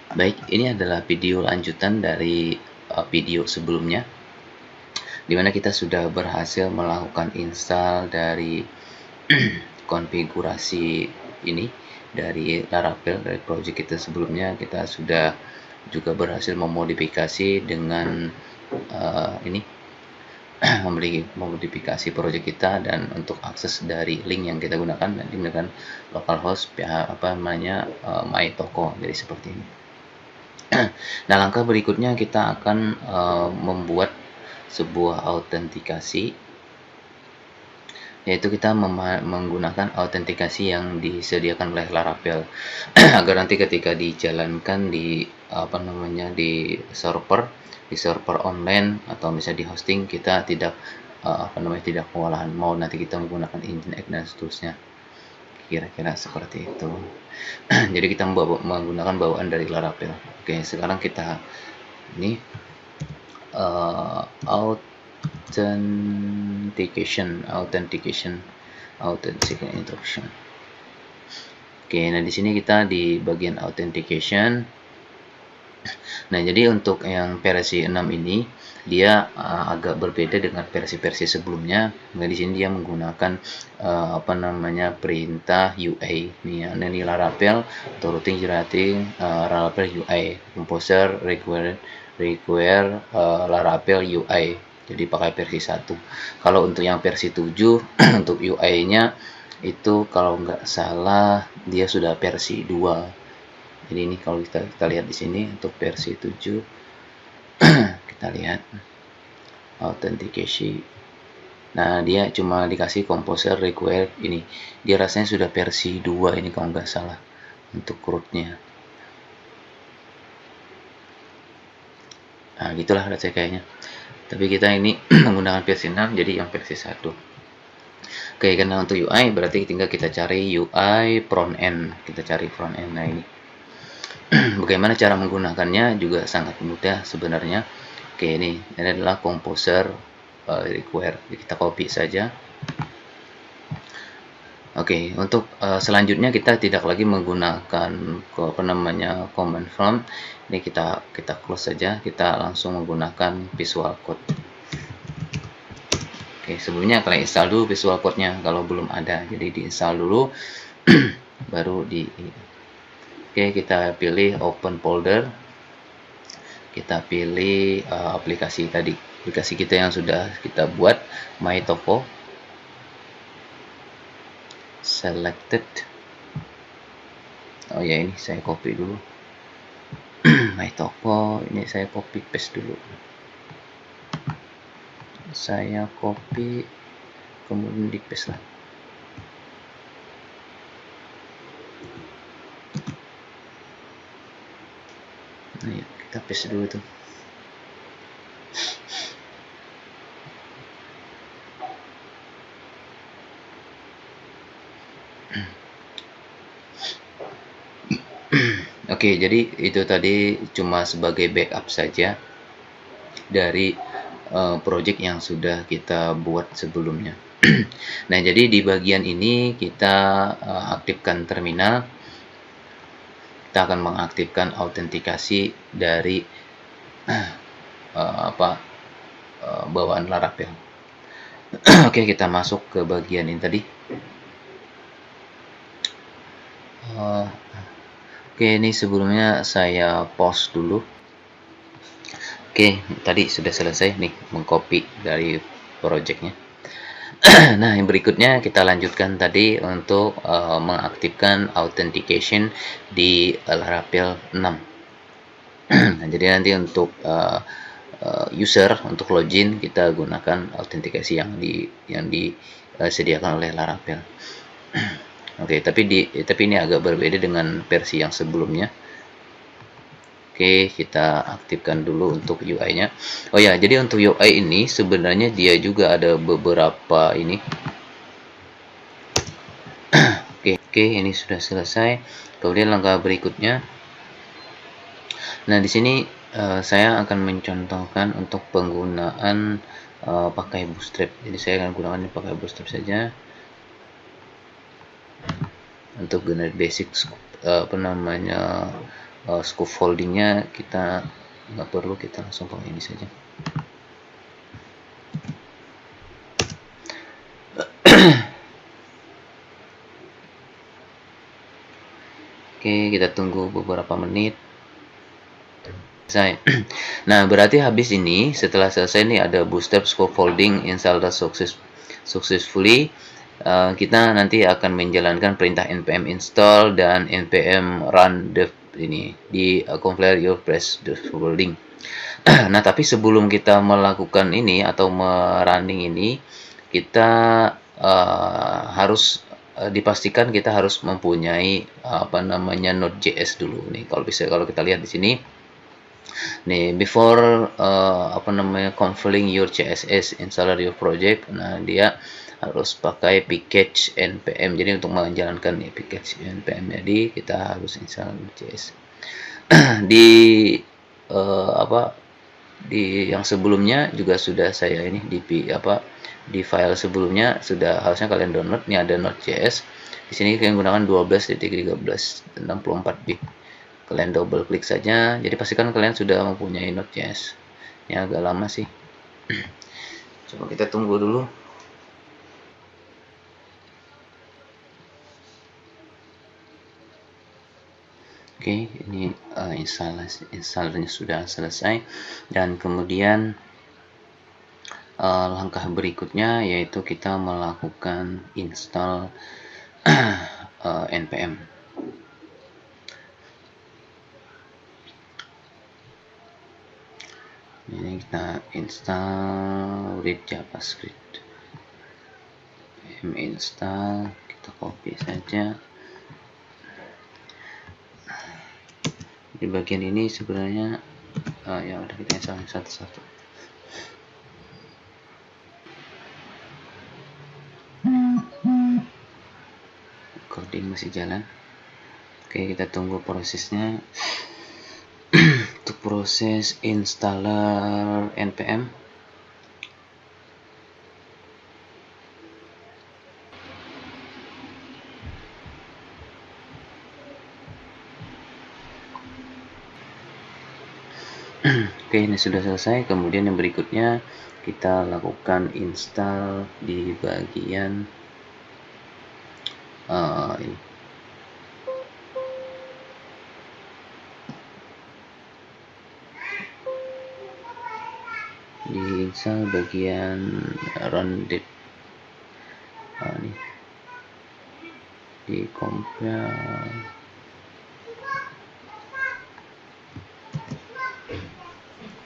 Baik, ini adalah video lanjutan dari video sebelumnya, di mana kita sudah berhasil melakukan install dari konfigurasi ini dari Laravel, dari project kita sebelumnya. Kita sudah juga berhasil memodifikasi dengan ini memberi modifikasi project kita, dan untuk akses dari link yang kita gunakan nanti menggunakan localhost my toko, jadi seperti ini. Nah, langkah berikutnya kita akan membuat sebuah autentikasi, yaitu kita menggunakan autentikasi yang disediakan oleh Laravel agar nanti ketika dijalankan di di server online atau misalnya di hosting, kita tidak tidak kewalahan mau nanti kita menggunakan Nginx dan seterusnya, kira-kira seperti itu. Jadi kita menggunakan bawaan dari Laravel. Oke, sekarang kita ini authentication introduction. Oke, nah di sini kita di bagian authentication. Nah, jadi untuk yang versi 6 ini dia agak berbeda dengan versi-versi sebelumnya. Nah, di sini dia menggunakan perintah UI. Nih, ini Laravel routing generating Laravel UI composer require Laravel UI. Jadi pakai versi 1. Kalau untuk yang versi 7 untuk UI-nya itu kalau nggak salah dia sudah versi 2. Jadi ini kalau kita lihat di sini untuk versi 7 kita lihat authentication. Nah, dia cuma dikasih composer required ini. Dia rasanya sudah versi 2 ini kalau nggak salah untuk rootnya. Nah, gitulah rasanya kayaknya. Tapi kita ini menggunakan versi 6, jadi yang versi 1. Oke, karena untuk UI berarti tinggal kita cari UI front end. Kita cari front end. Nah, ini. Bagaimana cara menggunakannya juga sangat mudah sebenarnya. Oke, ini adalah composer require. Kita copy saja. Oke, untuk selanjutnya kita tidak lagi menggunakan command prompt. Ini kita close saja. Kita langsung menggunakan Visual Code. Oke, sebelumnya kalian install dulu Visual Code-nya kalau belum ada. Jadi diinstal dulu baru di. Oke, kita pilih open folder. Kita pilih aplikasi tadi, aplikasi kita yang sudah kita buat, My Toko. Selected. Oh ya, ini saya copy dulu. My Toko, ini saya copy paste dulu. Saya copy kemudian di paste lah. Nah, ya, kita paste dulu tuh. Oke, jadi itu tadi cuma sebagai backup saja dari project yang sudah kita buat sebelumnya. Nah, jadi di bagian ini kita aktifkan terminal. Kita akan mengaktifkan autentikasi dari bawaan Laravel. Oke, kita masuk ke bagian ini tadi. Oke, ini sebelumnya saya pause dulu. Oke, tadi sudah selesai nih mengcopy dari projectnya. Nah, yang berikutnya kita lanjutkan tadi untuk mengaktifkan authentication di Laravel 6. Nah, jadi nanti untuk user untuk login kita gunakan autentikasi yang disediakan oleh Laravel. Oke, tapi ini agak berbeda dengan versi yang sebelumnya. Oke, kita aktifkan dulu untuk UI-nya. Oh ya, jadi untuk UI ini sebenarnya dia juga ada beberapa ini. Oke, ini sudah selesai. Kemudian langkah berikutnya. Nah, di sini saya akan mencontohkan untuk penggunaan pakai Bootstrap. Jadi saya akan gunakan ini pakai Bootstrap saja. Untuk generate basic scaffoldingnya kita nggak perlu, kita langsung pakai ini saja. Oke, kita tunggu beberapa menit. Selesai. Nah, berarti habis ini, setelah selesai nih ada bootstrap scaffolding installed successfully. Kita nanti akan menjalankan perintah npm install dan npm run dev ini di compiler your press scaffolding. Nah, tapi sebelum kita melakukan ini atau merunning ini, kita harus dipastikan kita harus mempunyai apa namanya Node.js dulu nih. Kalau kita lihat di sini nih, before apa namanya compiling your CSS installer your project, nah dia harus pakai package npm. Jadi untuk menjalankan nih package npm, jadi kita harus install JS. Di apa di yang sebelumnya juga sudah saya ini di file sebelumnya sudah harusnya kalian download. Ini ada Node.js. Di sini kalian gunakan 12.13 bit. Kalian double klik saja. Jadi pastikan kalian sudah mempunyai Node.js. Ini agak lama sih. Coba kita tunggu dulu. Oke, ini installernya sudah selesai, dan kemudian langkah berikutnya yaitu kita melakukan install npm. Ini kita install with JavaScript. Install, kita copy saja. Di bagian ini sebenarnya ya udah kita install satu-satu. Coding masih jalan. Oke, kita tunggu prosesnya. Untuk proses installer npm, oke, ini sudah selesai. Kemudian yang berikutnya kita lakukan install di bagian ini. Di install bagian run dev. Ini di compile.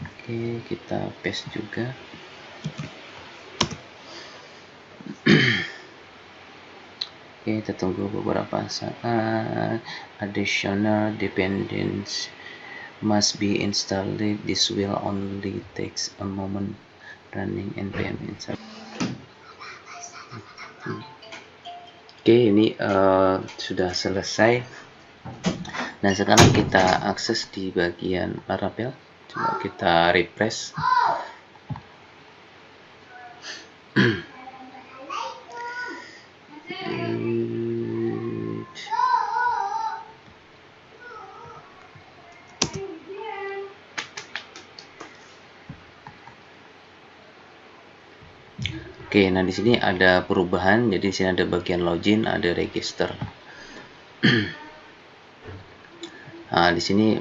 Oke, kita paste juga. Oke, kita tunggu beberapa saat. Additional dependencies must be installed. This will only takes a moment. Running npm install. Oke, ini sudah selesai. Nah, sekarang kita akses di bagian Laravel. Coba kita refresh. Oke, nah di sini ada perubahan. Jadi di sini ada bagian login, ada register. Nah, di sini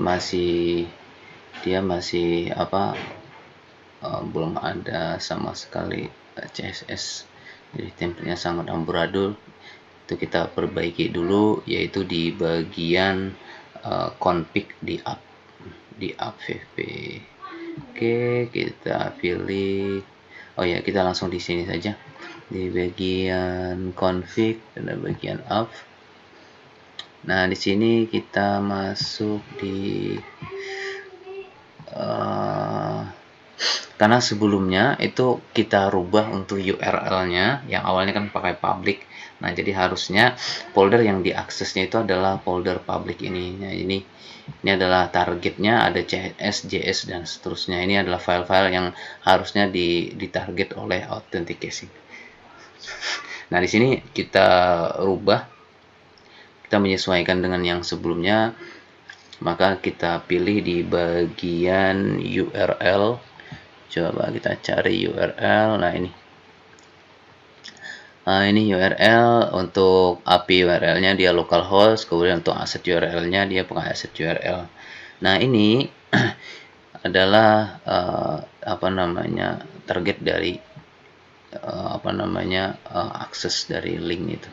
dia masih belum ada sama sekali CSS. Jadi template-nya sangat amburadul. Itu kita perbaiki dulu, yaitu di bagian config di app vp. Oke, kita pilih. Oh ya, kita langsung di sini saja. Di bagian config dan bagian app. Nah, di sini kita masuk di karena sebelumnya itu kita rubah untuk URL-nya yang awalnya kan pakai public. Nah, jadi harusnya folder yang diaksesnya itu adalah folder public ini. Nah, ini adalah targetnya, ada CSS, JS dan seterusnya. Ini adalah file-file yang harusnya ditarget oleh authentication. Nah, di sini kita rubah, kita menyesuaikan dengan yang sebelumnya. maka kita pilih di bagian URL. Coba kita cari URL. Nah, ini URL. Untuk API URL-nya dia localhost, kemudian untuk aset URL-nya dia pengaset URL. Nah, ini adalah target dari akses dari link itu.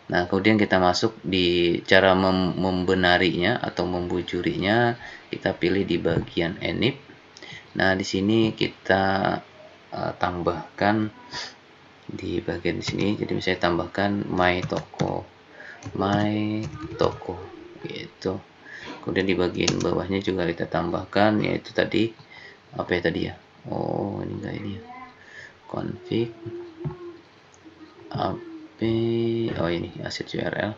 Nah, kemudian kita masuk di cara membenarinya atau membujurinya, kita pilih di bagian enib. Nah, di sini kita tambahkan di bagian sini. Jadi saya tambahkan my toko gitu. Kemudian di bagian bawahnya juga kita tambahkan, yaitu tadi apa ya tadi ya? Oh, ini enggak ini ya. Config ini aset URL.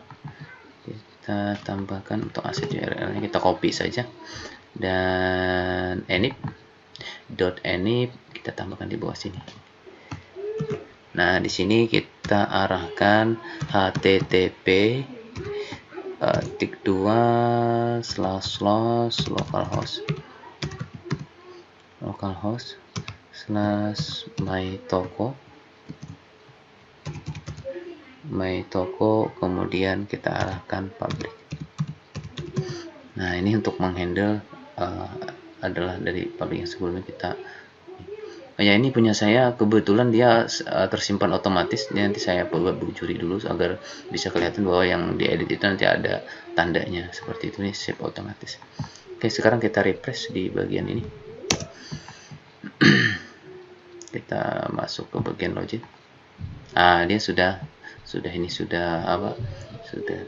Kita tambahkan untuk aset URL-nya, kita copy saja, dan enib kita tambahkan di bawah sini. Nah, di sini kita arahkan http //localhost /mytoko, kemudian kita arahkan public. Nah, ini untuk menghandle adalah dari public yang sebelumnya kita. Ya, ini punya saya kebetulan dia tersimpan otomatis. Nanti saya buat bujuri dulu agar bisa kelihatan bahwa yang diedit itu nanti ada tandanya seperti itu. Nih, save otomatis. Oke, sekarang kita refresh di bagian ini. Kita masuk ke bagian login. Dia sudah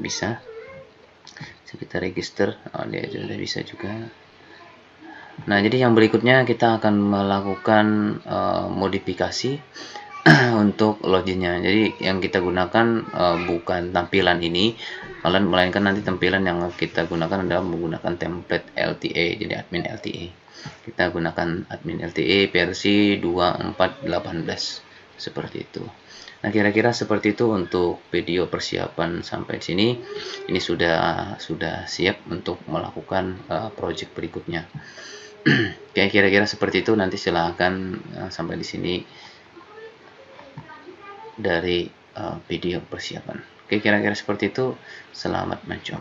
bisa. Kita register. Dia sudah bisa juga. Nah, jadi yang berikutnya kita akan melakukan modifikasi untuk loginnya. Jadi yang kita gunakan bukan tampilan ini, melainkan nanti tampilan yang kita gunakan adalah menggunakan template LTA, jadi admin LTA. Kita gunakan admin LTA versi 2418 seperti itu. Nah, kira-kira seperti itu untuk video persiapan sampai sini. Ini sudah siap untuk melakukan project berikutnya. Oke, kira-kira seperti itu. Nanti silahkan sampai di sini dari video persiapan. Oke, kira-kira seperti itu. Selamat mencoba.